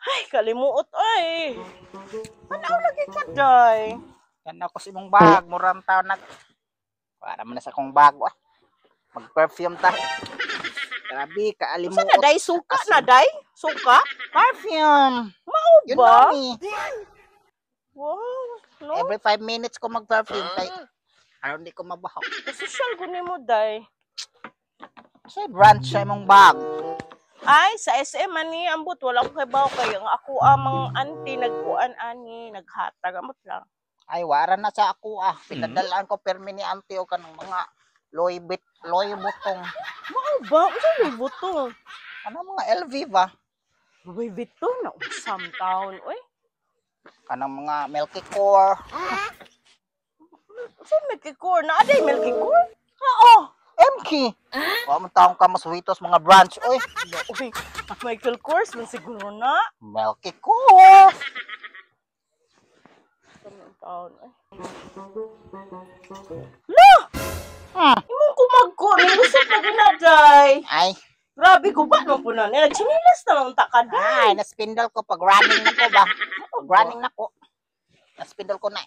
Ay, kalimuot ay. Ano lagi ka, day? Yan ako sa imong bag. Murang taon na. Para man na sa kong bag. Mag-perfume ta. Grabe, kaalimuot. Saan na, day? Suka na, day? Suka? Perfume. Mao Yun ba? know me. Wow, no? Every 5 minutes ko mag-perfume. Aron di ko mabahaw. Social ko ni mo, day. Sa brand sa imong bag. Ay, sa SM ani ambot wala ko kay bawo kay ang ako amang auntie nagkuan ani naghatag amot lang. Ay, wara na sa ako Pinadalaan ko permi ni auntie o kanang mga Louis Vuitton. Mao ba? Unsa may buto? Ano mga LV ba? Louis Vuitton na usam taon oy. Kanang mga Milky Core. Unsa may kikor na aday milky core? Oo, MK. Wa man taong ka maswitos mga branch oy. Uy, Michael Kors man siguro na. Milky Core. Taon oy. La! Hmm. Imong kumagko ni usap na ginaday. Ay, Grabe ko ba mo po na nila chinilas na lang takad. ay, naspindle ko pag running na ko ba? Pag running na ko. Naspindle ko na.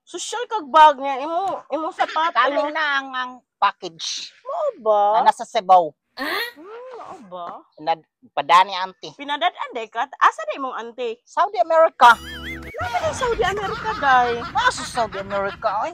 Social kag bag niya imong sapat Coming na ang package Mao ba? na nasa Cebu. Mao ba? Padani auntie. Pinadadaan day ka? Asa day mong ante? Saudi America. Naman ang Saudi America day. Nasa Saudi America oy.